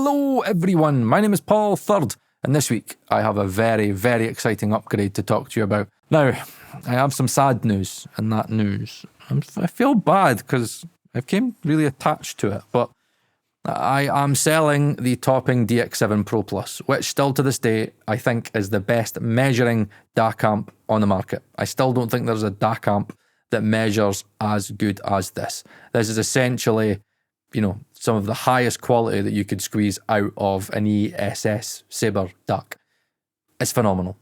Hello everyone, my name is Paul Third, and this week I have a very, very exciting upgrade to talk to you about. Now, I have some sad news, and that news, I feel bad because I came really attached to it, but I am selling the Topping DX7 Pro Plus, which still to this day I think is the best measuring DAC amp on the market. I still don't think there's a DAC amp that measures as good as this. This is essentially, you know, some of the highest quality that you could squeeze out of an ESS Sabre DAC. It's phenomenal.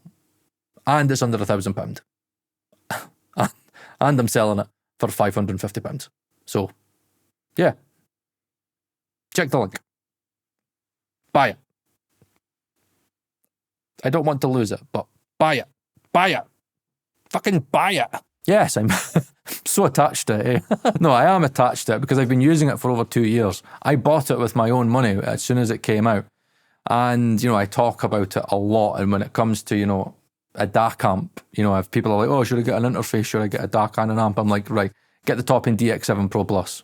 And it's under £1,000. And I'm selling it for £550. So, yeah. Check the link. Buy it. I don't want to lose it, but buy it. Buy it. Fucking buy it. Yes, I'm so attached to it. Eh? No, I am attached to it because I've been using it for over 2 years. I bought it with my own money as soon as it came out. And, you know, I talk about it a lot. And when it comes to, you know, a DAC amp, you know, if people are like, oh, should I get an interface? Should I get a DAC and an amp? I'm like, right, get the Topping DX7 Pro Plus.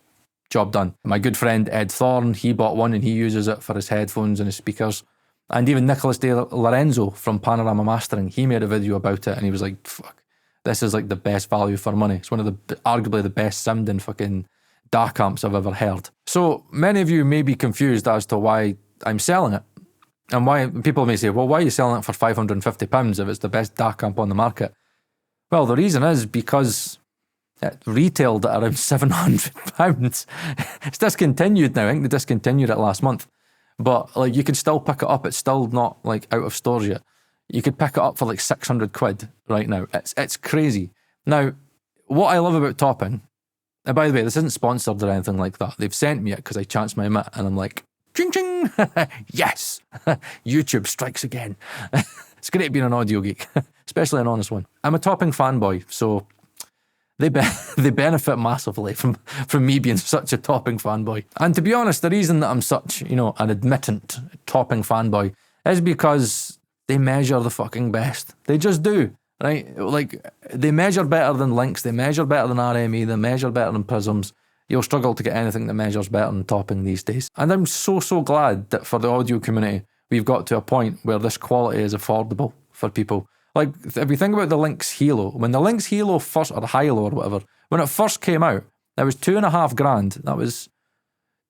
Job done. My good friend Ed Thorne, he bought one and he uses it for his headphones and his speakers. And even Nicholas De Lorenzo from Panorama Mastering, he made a video about it and he was like, fuck, this is like the best value for money. It's one of the, arguably the best sounding fucking DAC amps I've ever heard. So many of you may be confused as to why I'm selling it. And why people may say, well, why are you selling it for £550 if it's the best DAC amp on the market? Well, the reason is because it retailed at around £700. It's discontinued now. I think they discontinued it last month. But like you can still pick it up. It's still not like out of stores yet. You could pick it up for like 600 quid right now. It's crazy. Now, what I love about Topping, and by the way, this isn't sponsored or anything like that. They've sent me it because I chanced my mitt and I'm like, ching ching, yes, YouTube strikes again. It's great being an audio geek, especially an honest one. I'm a Topping fanboy, so they benefit massively from me being such a Topping fanboy. And to be honest, the reason that I'm such, you know, an admittent Topping fanboy is because they measure the fucking best. They just do, right? Like, they measure better than Lynx, they measure better than RME, they measure better than Prisms. You'll struggle to get anything that measures better than Topping these days. And I'm so glad that for the audio community, we've got to a point where this quality is affordable for people. Like, if you think about the Lynx Halo, when the Lynx Halo first, or the Hilo or whatever, when it first came out, that was $2,500. That was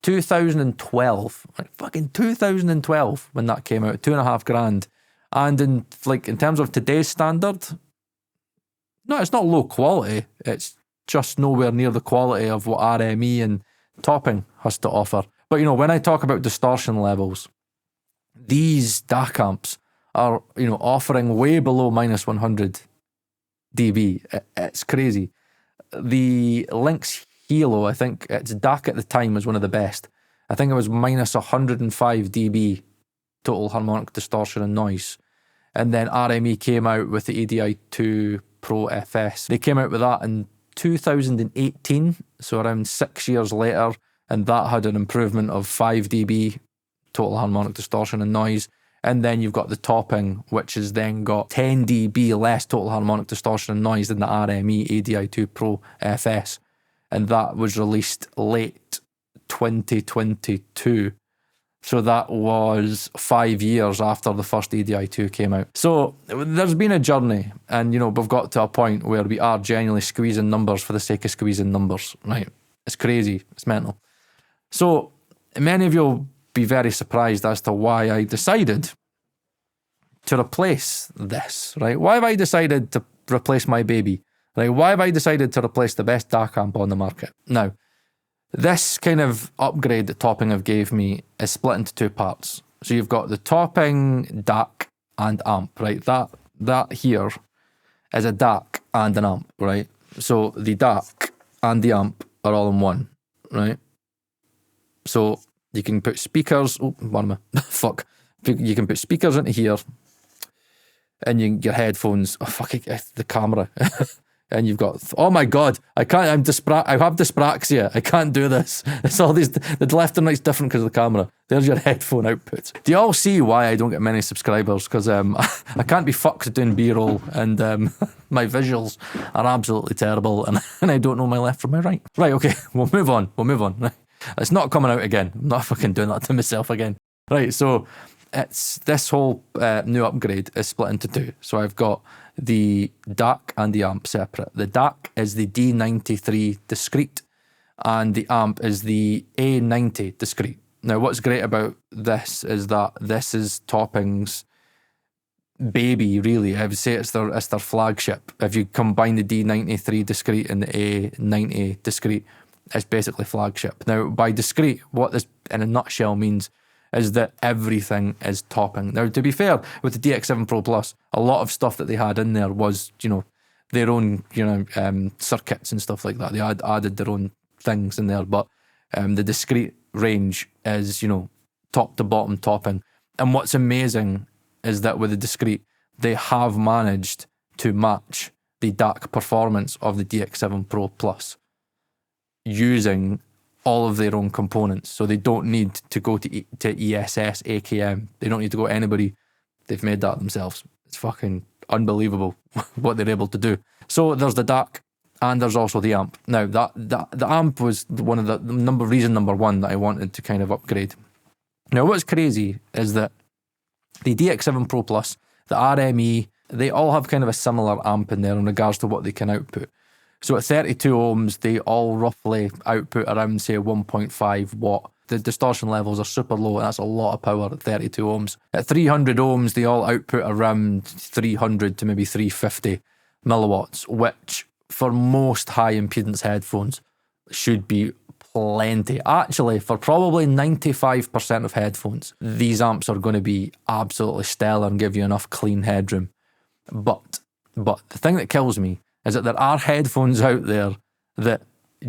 2012. Like, fucking 2012 when that came out, $2,500. And in terms of today's standard, no, it's not low quality. It's just nowhere near the quality of what RME and Topping has to offer. But, you know, when I talk about distortion levels, these DAC amps are, you know, offering way below minus 100 dB. It's crazy. The Lynx Halo, I think its DAC at the time was one of the best. I think it was minus 105 dB total harmonic distortion and noise. And then RME came out with the ADI-2 Pro FS. They came out with that in 2018, so around 6 years later, and that had an improvement of 5 dB total harmonic distortion and noise. And then you've got the Topping, which has then got 10 dB less total harmonic distortion and noise than the RME ADI-2 Pro FS. And that was released late 2022. So that was 5 years after the first ADI-2 came out. So there's been a journey, and, you know, we've got to a point where we are genuinely squeezing numbers for the sake of squeezing numbers, right? It's crazy. It's mental. So many of you will be very surprised as to why I decided to replace this, right? Why have I decided to replace my baby, right? Why have I decided to replace the best DAC amp on the market? Now, this kind of upgrade that Topping have gave me is split into two parts. So you've got the Topping DAC and amp, right? That here is a DAC and an amp, right? So the DAC and the amp are all in one, right? So you can put speakers, fuck. You can put speakers into here, and your headphones, the camera. And you've got, oh my God, I have dyspraxia. I can't do this. It's all these, the left and right's different because of the camera. There's your headphone output. Do you all see why I don't get many subscribers? Because I can't be fucked doing B-roll, and my visuals are absolutely terrible, and I don't know my left from my right. Right, okay, we'll move on. It's not coming out again. I'm not fucking doing that to myself again. Right, so this whole new upgrade is split into two. So I've got the DAC and the amp separate. The DAC is the D90 III Discrete, and the amp is the A90 Discrete. Now, what's great about this is that this is Topping's baby, really. I would say it's their flagship. If you combine the D90 III Discrete and the A90 Discrete, it's basically flagship. Now, by discrete, what this in a nutshell means is that everything is Topping. Now, to be fair, with the DX7 Pro Plus, a lot of stuff that they had in there was, their own, circuits and stuff like that. They had added their own things in there, but the discrete range is, top to bottom Topping. And what's amazing is that with the discrete, they have managed to match the DAC performance of the DX7 Pro Plus using all of their own components. So they don't need to go to ESS, AKM. They don't need to go to anybody. They've made that themselves. It's fucking unbelievable what they're able to do. So there's the DAC and there's also the amp. Now, the amp was one of the reason number one that I wanted to kind of upgrade. Now, what's crazy is that the DX7 Pro Plus, the RME, they all have kind of a similar amp in there in regards to what they can output. So at 32 ohms, they all roughly output around, say, 1.5 watt. The distortion levels are super low, and that's a lot of power at 32 ohms. At 300 ohms, they all output around 300 to maybe 350 milliwatts, which for most high impedance headphones should be plenty. Actually, for probably 95% of headphones, these amps are going to be absolutely stellar and give you enough clean headroom. But the thing that kills me is that there are headphones out there that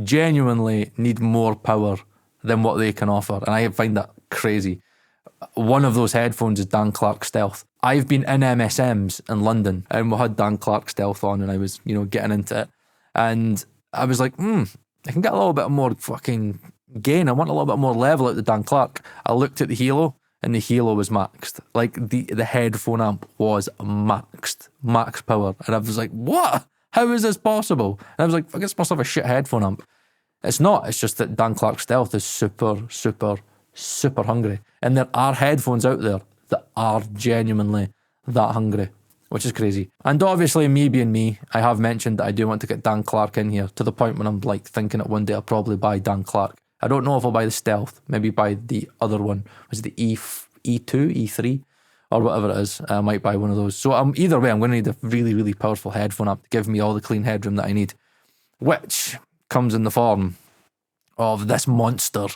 genuinely need more power than what they can offer, and I find that crazy. One of those headphones is Dan Clark Stealth. I've been in MSMs in London, and we had Dan Clark Stealth on, and I was, getting into it, and I was like, I can get a little bit more fucking gain. I want a little bit more level out the Dan Clark. I looked at the Hilo, and the Hilo was maxed. Like, the headphone amp was maxed, max power, and I was like, what? How is this possible? And I was like, I guess I must have a shit headphone amp. It's not. It's just that Dan Clark Stealth is super, super, super hungry. And there are headphones out there that are genuinely that hungry, which is crazy. And obviously, me being me, I have mentioned that I do want to get Dan Clark in here to the point when I'm like thinking that one day I'll probably buy Dan Clark. I don't know if I'll buy the Stealth, maybe buy the other one. Was it the E2, E3? Or whatever it is, I might buy one of those. So either way, I'm going to need a really, really powerful headphone amp to give me all the clean headroom that I need, which comes in the form of this monster,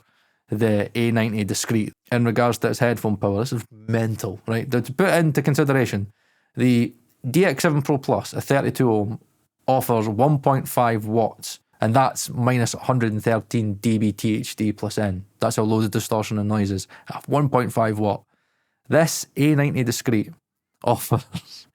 the A90 Discrete. In regards to its headphone power, this is mental, right? To put into consideration, the DX7 Pro Plus, a 32 ohm, offers 1.5 watts, and that's minus 113 dB THD plus N. That's how low the distortion and noise is, at 1.5 watt. This A90 Discrete offers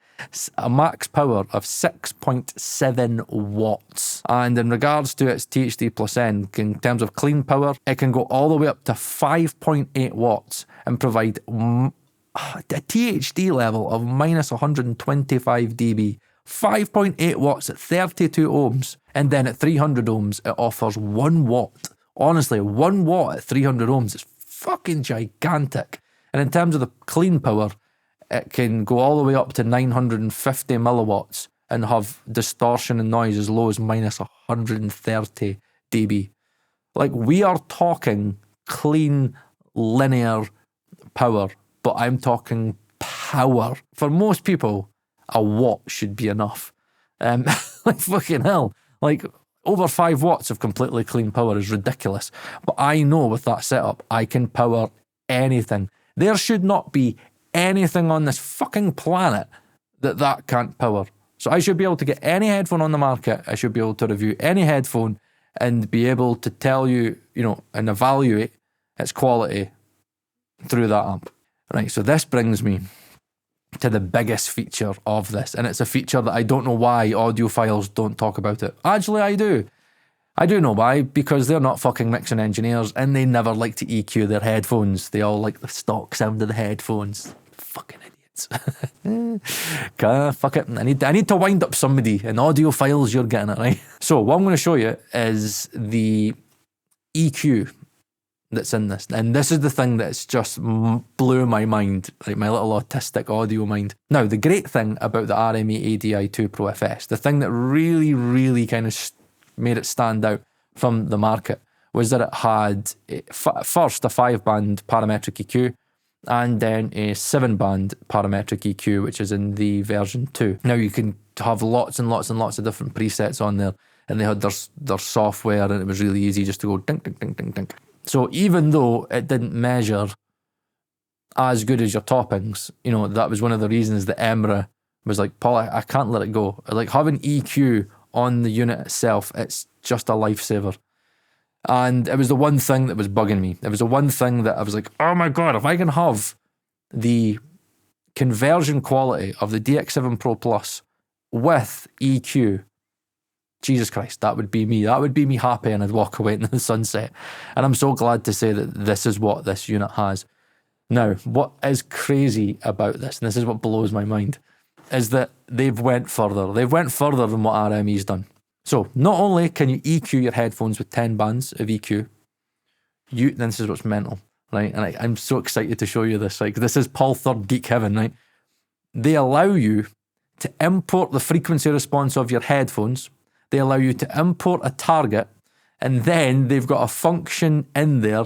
a max power of 6.7 watts. And in regards to its THD plus N, in terms of clean power, it can go all the way up to 5.8 watts and provide a THD level of minus 125 dB. 5.8 watts at 32 ohms. And then at 300 ohms, it offers 1 watt. Honestly, 1 watt at 300 ohms is fucking gigantic. And in terms of the clean power, it can go all the way up to 950 milliwatts and have distortion and noise as low as minus 130 dB. Like, we are talking clean, linear power, but I'm talking power. For most people, a watt should be enough. Like, fucking hell. Like, over 5 watts of completely clean power is ridiculous. But I know with that setup, I can power anything. There should not be anything on this fucking planet that can't power. So I should be able to get any headphone on the market. I should be able to review any headphone and be able to tell you, and evaluate its quality through that amp. Right, so this brings me to the biggest feature of this, and it's a feature that I don't know why audiophiles don't talk about it. Actually, I do. I do know why, because they're not fucking mixing engineers and they never like to EQ their headphones. They all like the stock sound of the headphones. Fucking idiots. Fuck it. I need to wind up somebody, and audiophiles, you're getting it, right? So what I'm going to show you is the EQ that's in this. And this is the thing that's just blew my mind, like my little autistic audio mind. Now, the great thing about the RME ADI-2 Pro FS, the thing that really, really kind of made it stand out from the market was that it had first a 5-band parametric EQ and then a 7-band parametric EQ, which is in the version 2. Now you can have lots and lots and lots of different presets on there, and they had their software, and it was really easy just to go ding, ding, ding, ding, ding. So even though it didn't measure as good as your toppings, you know, that was one of the reasons that Emra was like, Paul, I can't let it go. Like having EQ on the unit itself, it's just a lifesaver. And it was the one thing that was bugging me. It was the one thing that I was like, oh my God, if I can have the conversion quality of the DX7 Pro Plus with EQ, Jesus Christ, that would be me. That would be me happy, and I'd walk away into the sunset. And I'm so glad to say that this is what this unit has. Now, what is crazy about this, and this is what blows my mind, is that they've went further. They've went further than what RME's done. So not only can you EQ your headphones with 10 bands of EQ, this is what's mental, right? And I'm so excited to show you this. Like, this is Paul Third Geek Heaven, right? They allow you to import the frequency response of your headphones. They allow you to import a target, and then they've got a function in there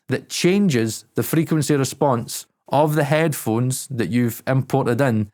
that changes the frequency response of the headphones that you've imported in.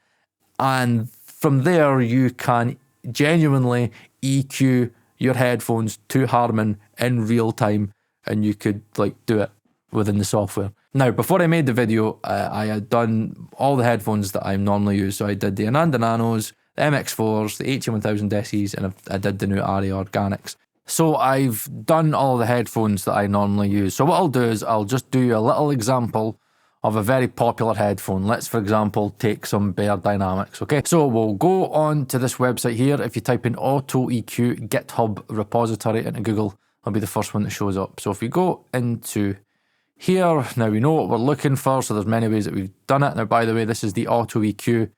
And from there, you can genuinely EQ your headphones to Harman in real time, and you could like do it within the software. Now, before I made the video, I had done all the headphones that I normally use. So I did the Ananda Nanos, the MX4s, the HE1000 SEs, and I did the new ARRI Organics. So I've done all the headphones that I normally use. So what I'll do is I'll just do a little example of a very popular headphone. Let's, for example, take some Bear Dynamics, okay? So we'll go on to this website here. If you type in Auto EQ GitHub repository into Google, it'll be the first one that shows up. So if we go into here, now we know what we're looking for, so there's many ways that we've done it. Now, by the way, this is the Auto EQ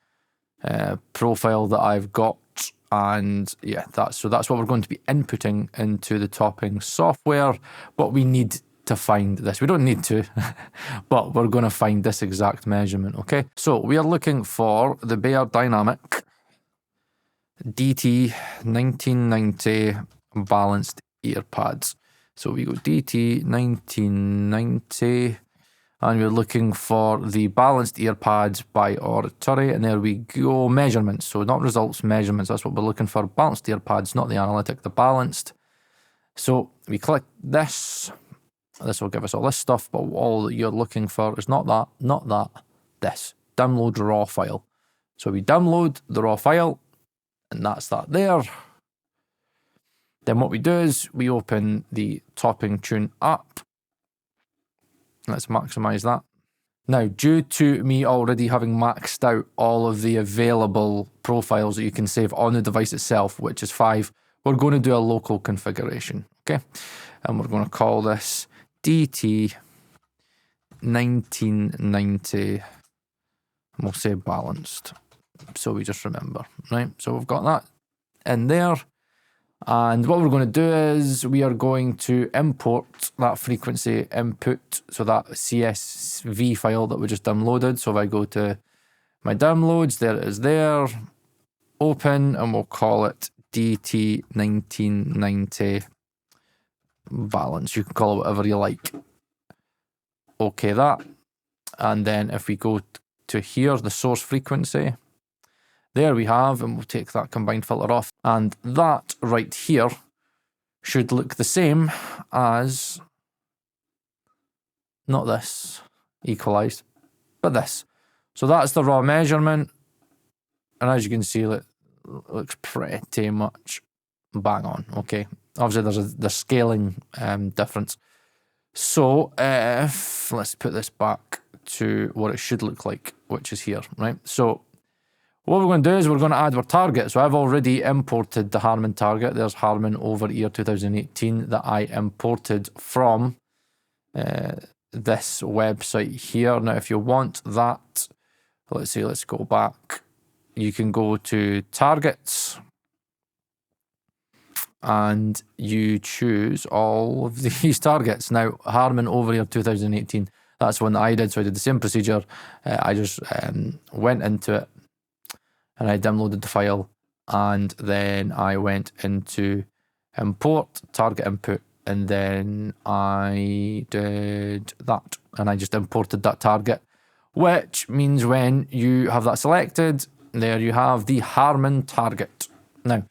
profile that I've got, and yeah, that's what we're going to be inputting into the Topping software. But we need to find this. We don't need to, but we're going to find this exact measurement, okay? So we are looking for the Bear Dynamic DT 1990 balanced ear pads. So we go DT 1990, and we're looking for the balanced ear pads by Auditory, and there we go, measurements. So not results, measurements, that's what we're looking for. Balanced ear pads, not the analytic, the balanced. So we click this. This will give us all this stuff, but all that you're looking for is not that, this. Download raw file. So we download the raw file, and that's that there. Then what we do is we open the Topping Tune app. Let's maximize that. Now, due to me already having maxed out all of the available profiles that you can save on the device itself, which is 5, we're going to do a local configuration, okay? And we're going to call this DT 1990, and we'll say balanced, so we just remember, right? So we've got that in there, and what we're going to do is we are going to import that frequency input, so that CSV file that we just downloaded. So if I go to my downloads, there it is there, open, and we'll call it DT 1990 balance. You can call it whatever you like. Okay, that. And then if we go to here, the source frequency, there we have, and we'll take that combined filter off. And that right here should look the same as, not this, equalized, but this. So that's the raw measurement. And as you can see, it looks pretty much bang on, okay? Obviously, there's the scaling difference. So let's put this back to what it should look like, which is here, right? So what we're going to do is we're going to add our target. So I've already imported the Harman target. There's Harman over ear 2018 that I imported from this website here. Now, if you want that, let's see, let's go back. You can go to targets. and you choose all of these targets. Now, Harman over here 2018, that's one that I did, so I did the same procedure. I just went into it and I downloaded the file, and then I went into import target input, and then I did that, and I just imported that target, which means when you have that selected, there you have the Harman target. Now,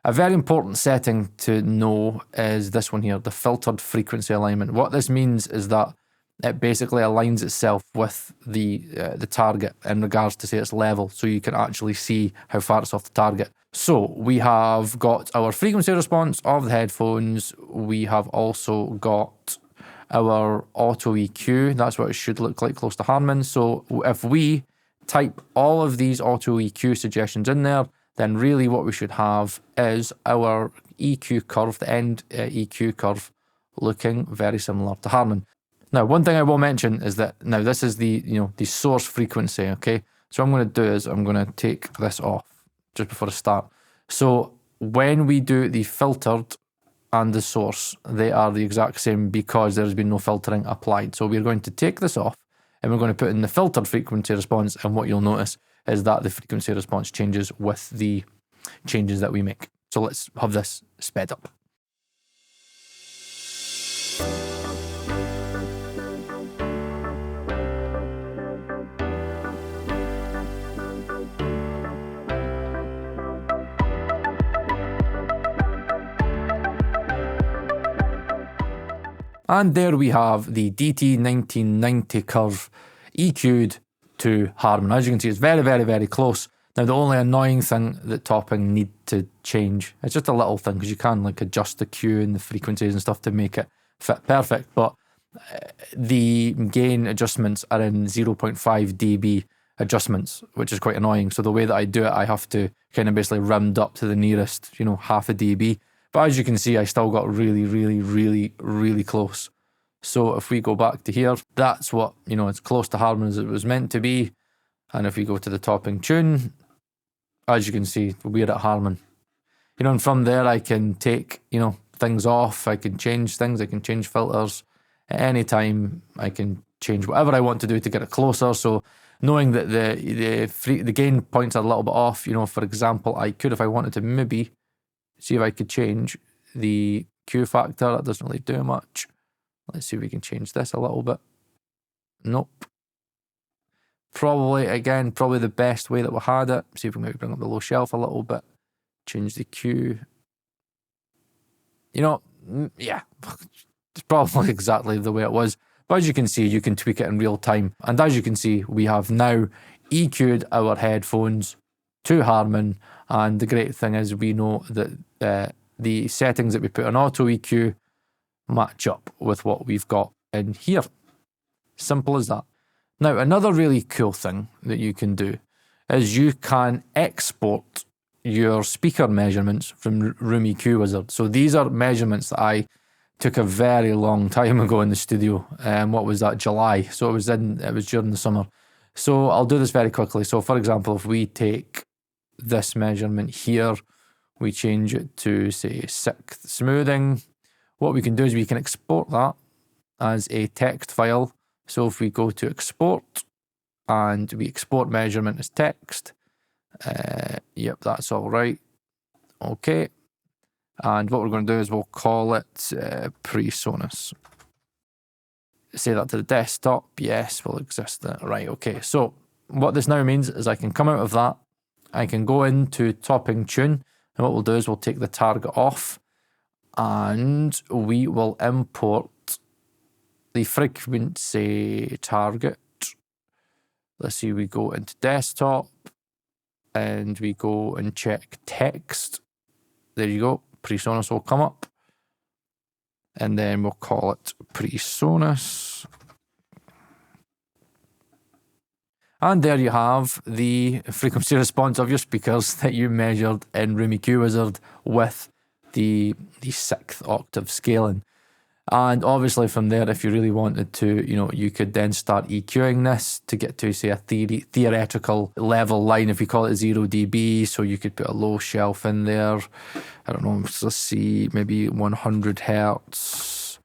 a very important setting to know is this one here, the filtered frequency alignment. What this means is that it basically aligns itself with the target in regards to, say, its level, so you can actually see how far it's off the target. So we have got our frequency response of the headphones. We have also got our auto EQ. That's what it should look like close to Harman. So if we type all of these auto EQ suggestions in there, then really what we should have is our EQ curve, the end EQ curve, looking very similar to Harman. Now, one thing I will mention is that now this is the the source frequency, okay? So what I'm going to do is I'm going to take this off just before I start. So when we do the filtered and the source, they are the exact same because there's been no filtering applied. So we're going to take this off and we're going to put in the filtered frequency response, and what you'll notice is that the frequency response changes with the changes that we make. So let's have this sped up. And there we have the DT 1990 curve EQ'd to Harman. As you can see, it's very, very, very close. Now, the only annoying thing that Topping need to change, it's just a little thing, because you can like adjust the Q and the frequencies and stuff to make it fit perfect, but the gain adjustments are in 0.5 dB adjustments, which is quite annoying. So the way that I do it, I have to kind of basically round up to the nearest, half a dB. But as you can see, I still got really, really, really, really close. So if we go back to here, that's what, it's close to Harman as it was meant to be. And if we go to the Topping tune, as you can see, we're at Harman. And from there I can take, things off, I can change things, I can change filters. At any time, I can change whatever I want to do to get it closer. So knowing that the gain points are a little bit off, for example, I could, if I wanted to, maybe see if I could change the Q factor. That doesn't really do much. Let's see if we can change this a little bit. Nope. Probably the best way that we had it. See if we can maybe bring up the low shelf a little bit. Change the Q. Yeah, it's probably exactly the way it was. But as you can see, you can tweak it in real time. And as you can see, we have now EQ'd our headphones to Harman. And the great thing is we know that the settings that we put on auto EQ match up with what we've got in here. Simple as that. Now, another really cool thing that you can do is you can export your speaker measurements from Room EQ Wizard. So these are measurements that I took a very long time ago in the studio. What was that? July. So it was during the summer. So I'll do this very quickly. So for example, if we take this measurement here, we change it to, say, 6th smoothing. What we can do is we can export that as a text file. So if we go to export and we export measurement as text, yep, that's all right. Okay. And what we're going to do is we'll call it Presonus. Say that to the desktop. Yes, will exist there. Right, okay. So what this now means is I can come out of that. I can go into Topping tune. And what we'll do is we'll take the target off and we will import the frequency target. Let's see, we go into desktop and we go and check text. There you go. Presonus will come up. And then we'll call it Presonus. And there you have the frequency response of your speakers that you measured in Room EQ Wizard with the 6th octave scaling. And obviously from there, if you really wanted to, you know, you could then start EQing this to get to, say, a theoretical level line, if you call it 0 dB. So you could put a low shelf in there. I don't know, let's see, maybe 100 hertz.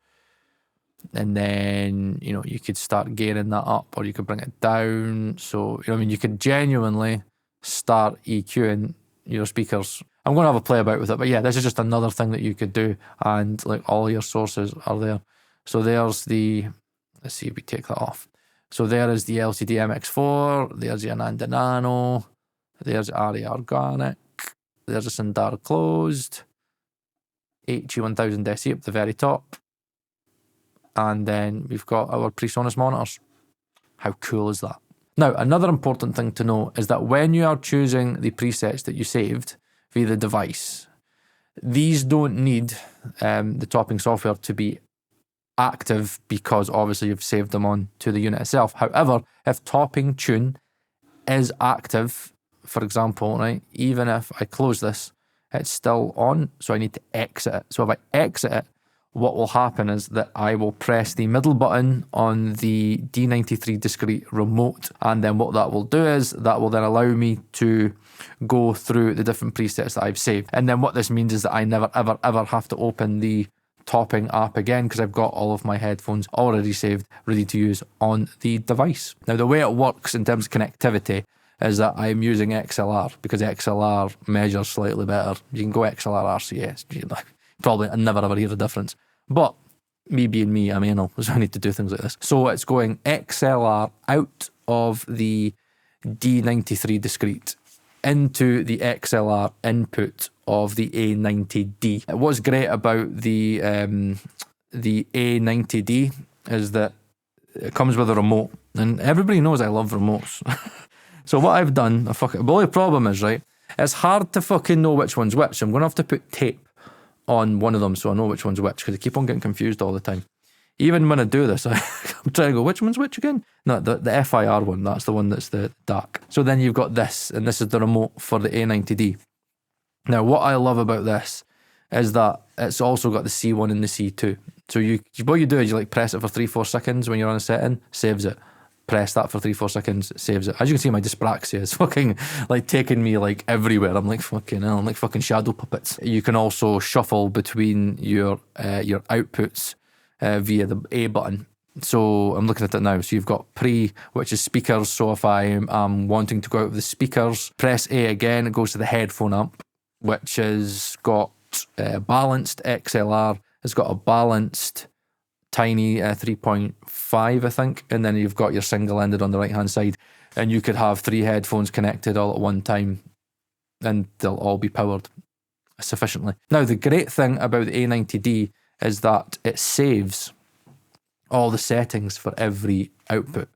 And then, you know, you could start gaining that up, or you could bring it down. So, you know, I mean, you could genuinely start EQing your speakers. I'm going to have a play about with it, but yeah, this is just another thing that you could do, and like all your sources are there. So there's the, let's see if we take that off. So there is the LCD MX4, there's the Ananda Nano, there's RE Organic, there's a Sandar Closed, HE1000 SE up the very top, and then we've got our Presonus monitors. How cool is that? Now, another important thing to know is that when you are choosing the presets that you saved via the device, these don't need the Topping software to be active, because obviously you've saved them on to the unit itself. However, if Topping Tune is active, for example, right, even if I close this, it's still on, so I need to exit it. So if I exit it, what will happen is that I will press the middle button on the D90 III Discrete remote, and then what that will do is that will then allow me to go through the different presets that I've saved. And then what this means is that I never ever ever have to open the Topping app again, because I've got all of my headphones already saved, ready to use on the device. Now, the way it works in terms of connectivity is that I'm using XLR, because XLR measures slightly better. You can go XLR RCS, you probably never ever hear the difference. But me being me, I'm anal, so I need to do things like this. So it's going XLR out of the D90 III Discrete into the XLR input of the A90D. What's great about the A90D is that it comes with a remote, and everybody knows I love remotes. So what I've done, the only problem is, right, it's hard to fucking know which one's which. I'm going to have to put tape on one of them so I know which one's which, because I keep on getting confused all the time. Even when I do this, I'm trying to go, which one's which again? No, the FIR one, that's the one that's the DAC. So then you've got this, and this is the remote for the A90D. Now, what I love about this is that it's also got the C1 and the C2. So what you do is you like press it for 3-4 seconds when you're on a setting, saves it. Press that for 3-4 seconds, saves it. As you can see, my dyspraxia is fucking like taking me like everywhere. I'm like fucking hell, I'm like fucking shadow puppets. You can also shuffle between your outputs via the A button. So I'm looking at it now. So you've got pre, which is speakers. So if I am wanting to go out of the speakers, press A again, it goes to the headphone amp, which has got balanced XLR. It's got a balanced tiny 3.5, I think, and then you've got your single-ended on the right-hand side, and you could have 3 headphones connected all at one time, and they'll all be powered sufficiently. Now, the great thing about the A90D is that it saves all the settings for every output.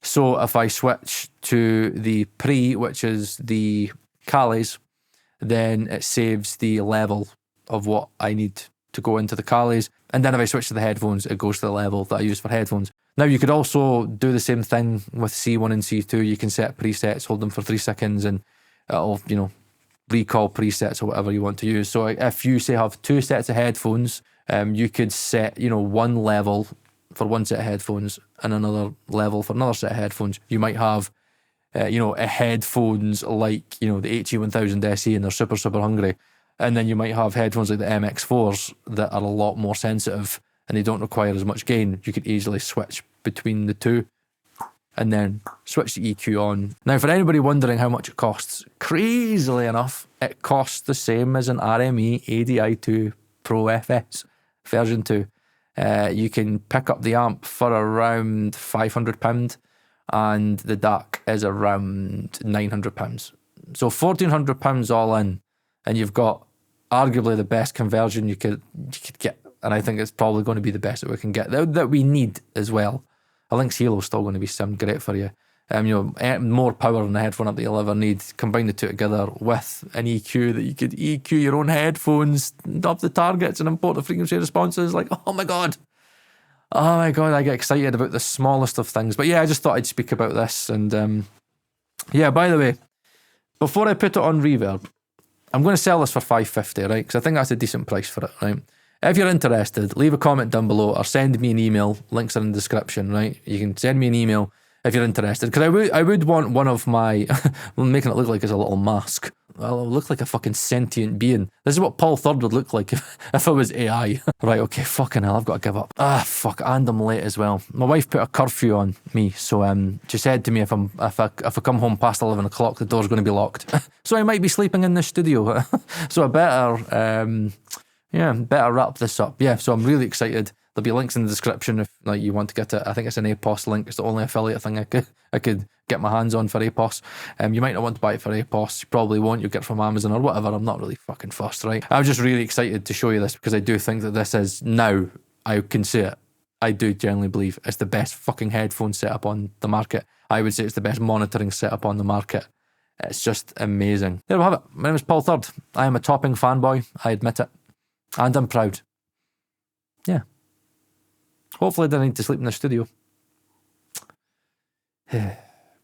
So if I switch to the pre, which is the Calais, then it saves the level of what I need to go into the Calais. And then if I switch to the headphones, it goes to the level that I use for headphones. Now, you could also do the same thing with C1 and C2. You can set presets, hold them for 3 seconds, and it'll, you know, recall presets or whatever you want to use. So if you, say, have 2 sets of headphones, you could set, you know, one level for one set of headphones and another level for another set of headphones. You might have, you know, headphones like, you know, the HE1000 SE, and they're super, super hungry. And then you might have headphones like the MX4s that are a lot more sensitive and they don't require as much gain. You could easily switch between the two and then switch the EQ on. Now, for anybody wondering how much it costs, crazily enough, it costs the same as an RME ADI-2 Pro FS version 2. You can pick up the amp for around £500 and the DAC is around £900. So £1,400 all in, and you've got arguably the best conversion you could get, and I think it's probably going to be the best that we can get, that we need as well. I think Helo's still going to be some great for you. You know, more power in the headphone up that you'll ever need. Combine the two together with an EQ that you could EQ your own headphones up the targets and import the frequency responses. Like, oh my god, I get excited about the smallest of things. But yeah, I just thought I'd speak about this. And yeah, by the way, before I put it on Reverb, I'm going to sell this for $550, right? Because I think that's a decent price for it, right? If you're interested, leave a comment down below or send me an email. Links are in the description, right? You can send me an email if you're interested. Because I would want one of my... I'm making it look like it's a little mask. I'll look like a fucking sentient being. This is what Paul III would look like if I was AI. Right, okay, fucking hell, I've got to give up. Ah, fuck, and I'm late as well. My wife put a curfew on me, so she said to me if I come home past 11 o'clock, the door's going to be locked. So I might be sleeping in the studio. So I better wrap this up. Yeah, so I'm really excited. There'll be links in the description if like you want to get it. I think it's an APOS link. It's the only affiliate thing I could get my hands on for APOS. You might not want to buy it for APOS. You probably won't. You'll get it from Amazon or whatever. I'm not really fucking fussed, right? I'm just really excited to show you this because I do think that this is now, I can say it, I do genuinely believe it's the best fucking headphone setup on the market. I would say it's the best monitoring setup on the market. It's just amazing. There we have it. My name is Paul III. I am a Topping fanboy. I admit it. And I'm proud. Yeah. Hopefully I don't need to sleep in the studio.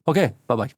Okay, bye-bye.